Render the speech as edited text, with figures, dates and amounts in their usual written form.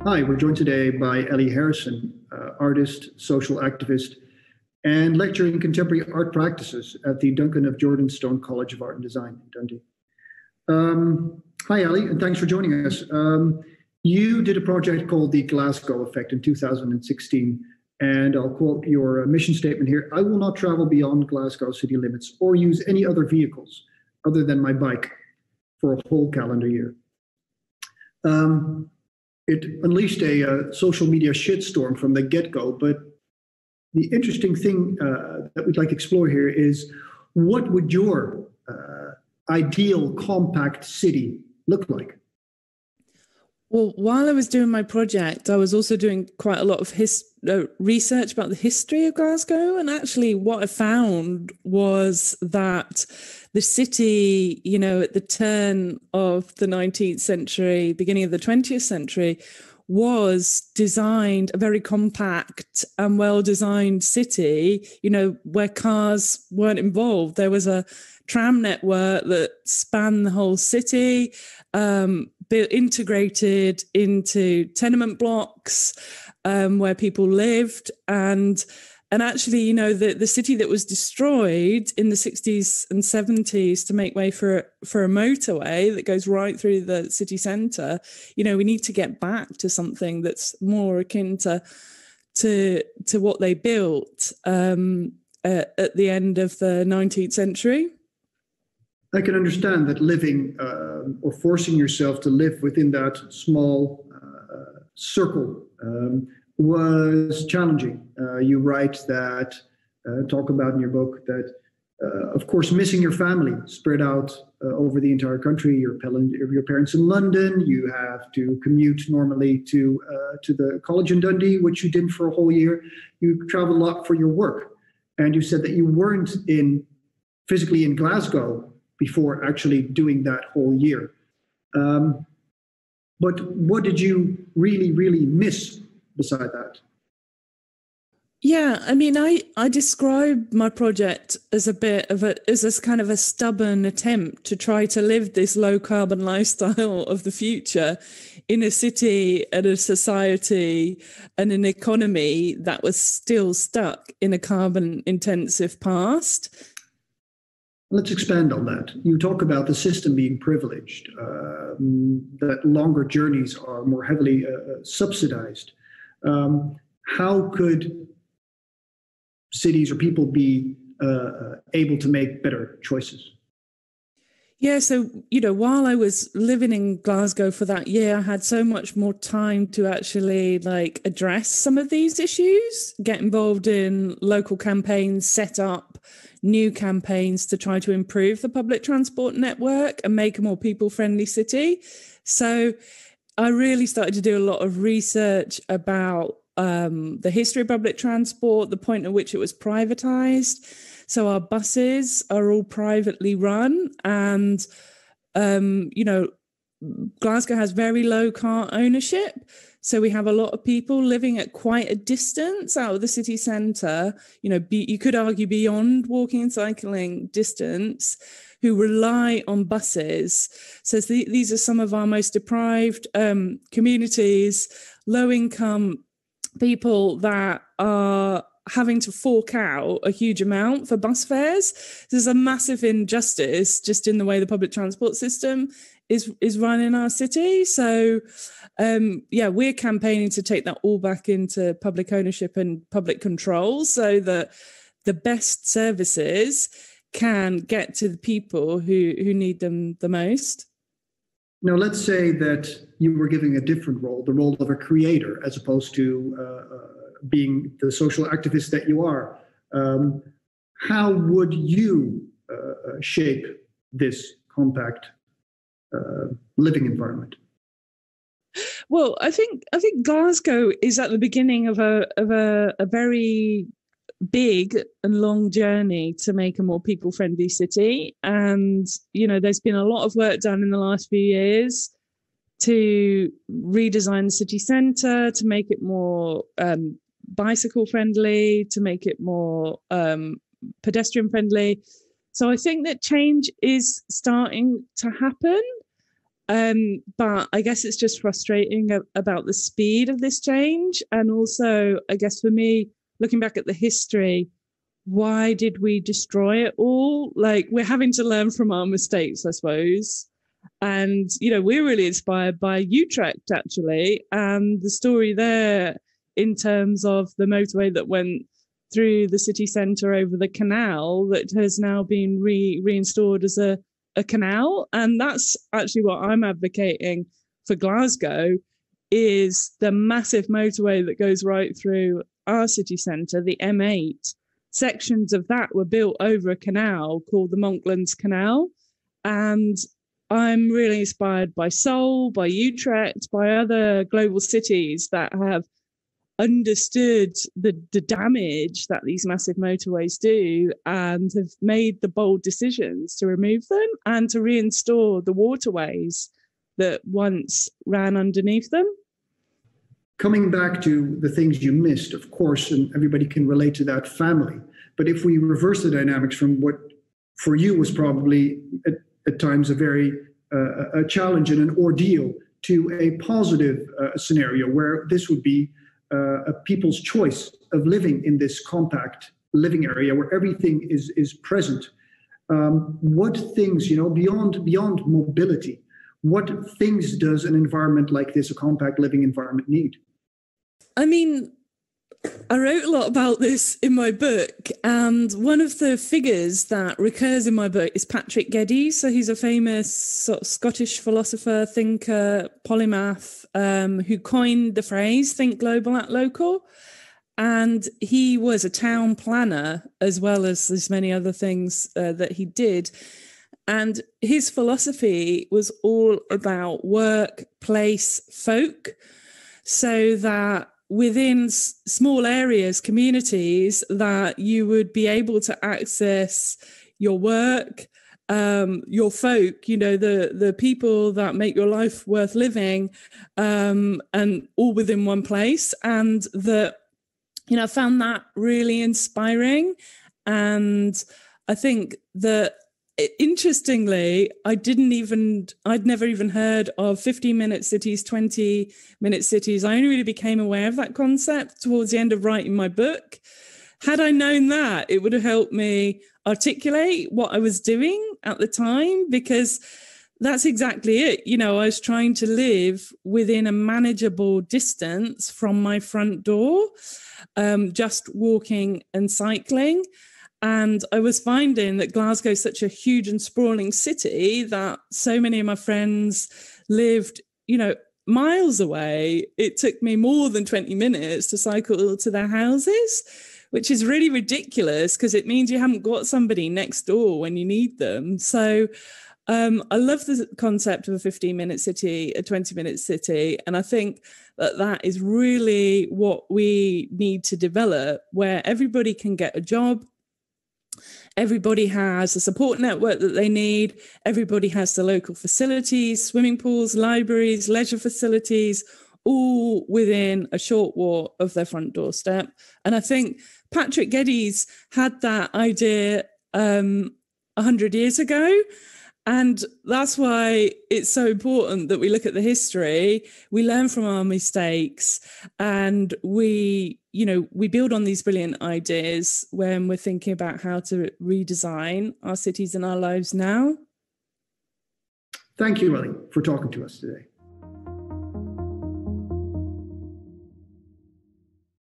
Hi, we're joined today by Ellie Harrison, artist, social activist, and lecturer in contemporary art practices at the Duncan of Jordanstone College of Art and Design in Dundee. Hi, Ellie, and thanks for joining us. You did a project called the Glasgow Effect in 2016, and I'll quote your mission statement here. I will not travel beyond Glasgow city limits or use any other vehicles other than my bike for a whole calendar year. It unleashed a social media shitstorm from the get-go, but the interesting thing that we'd like to explore here is, what would your ideal compact city look like? Well, while I was doing my project, I was also doing quite a lot of research about the history of Glasgow. And actually what I found was that the city, at the turn of the 19th century, beginning of the 20th century, was designed a very compact and well-designed city, where cars weren't involved. There was a tram network that spanned the whole city, integrated into tenement blocks where people lived. And actually, the city that was destroyed in the 60s and 70s to make way for a motorway that goes right through the city centre, we need to get back to something that's more akin to what they built at the end of the 19th century. I can understand that living or forcing yourself to live within that small circle was challenging. You write that, talk about in your book that, of course, missing your family spread out over the entire country. Your parents in London, you have to commute normally to the college in Dundee, which you didn't for a whole year. You travel a lot for your work. And you said that you weren't physically in Glasgow before actually doing that whole year. But what did you really, really miss beside that? Yeah, I describe my project as as kind of a stubborn attempt to try to live this low carbon lifestyle of the future in a city and a society and an economy that was still stuck in a carbon intensive past. Let's expand on that. You talk about the system being privileged, that longer journeys are more heavily subsidized. How could cities or people be able to make better choices? Yeah, so, while I was living in Glasgow for that year, I had so much more time to actually address some of these issues, get involved in local campaigns, set up new campaigns to try to improve the public transport network and make a more people-friendly city. So I really started to do a lot of research about the history of public transport, the point at which it was privatized. So our buses are all privately run, and, Glasgow has very low car ownership. So we have a lot of people living at quite a distance out of the city centre, you could argue beyond walking and cycling distance, who rely on buses. So these are some of our most deprived communities, low income people that are having to fork out a huge amount for bus fares. There's a massive injustice just in the way the public transport system is run in our city. So, we're campaigning to take that all back into public ownership and public control so that the best services can get to the people who need them the most. Now, let's say that you were giving a different role, the role of a creator, as opposed to being the social activist that you are. How would you shape this compact living environment? Well, I think Glasgow is at the beginning of a very big and long journey to make a more people-friendly city. And, there's been a lot of work done in the last few years to redesign the city centre, to make it more bicycle-friendly, to make it more pedestrian-friendly. So I think that change is starting to happen. But I guess it's just frustrating about the speed of this change. And also, I guess for me, looking back at the history, why did we destroy it all? Like, we're having to learn from our mistakes, I suppose. And, we're really inspired by Utrecht, actually, and the story there in terms of the motorway that went through the city centre over the canal that has now been reinstalled as a canal. And that's actually what I'm advocating for Glasgow, is the massive motorway that goes right through our city centre, the M8. Sections of that were built over a canal called the Monklands Canal. And I'm really inspired by Seoul, by Utrecht, by other global cities that have understood the damage that these massive motorways do and have made the bold decisions to remove them and to reinstall the waterways that once ran underneath them. Coming back to the things you missed, of course, and everybody can relate to that, family. But if we reverse the dynamics from what for you was probably at times a very a challenge and an ordeal to a positive scenario where this would be a people's choice of living in this compact living area where everything is present. What things, beyond mobility, what things does an environment like this, a compact living environment, need? I mean, I wrote a lot about this in my book, and one of the figures that recurs in my book is Patrick Geddes. So he's a famous sort of Scottish philosopher, thinker, polymath, who coined the phrase "think global, act local." And he was a town planner, as well as there's many other things that he did. And his philosophy was all about work, place, folk, so that within small areas, communities, that you would be able to access your work, your folk, the people that make your life worth living, and all within one place. And that, I found that really inspiring. And I think that, interestingly, I'd never even heard of 15-minute cities, 20-minute cities. I only really became aware of that concept towards the end of writing my book. Had I known that, it would have helped me articulate what I was doing at the time, because that's exactly it. I was trying to live within a manageable distance from my front door, just walking and cycling. And I was finding that Glasgow is such a huge and sprawling city that so many of my friends lived, miles away. It took me more than 20 minutes to cycle to their houses, which is really ridiculous because it means you haven't got somebody next door when you need them. So I love the concept of a 15-minute city, a 20-minute city. And I think that is really what we need to develop, where everybody can get a job. Everybody has a support network that they need. Everybody has the local facilities, swimming pools, libraries, leisure facilities, all within a short walk of their front doorstep. And I think Patrick Geddes had that idea 100 years ago. And that's why it's so important that we look at the history, we learn from our mistakes, and we build on these brilliant ideas when we're thinking about how to redesign our cities and our lives now. Thank you, Ellie, for talking to us today.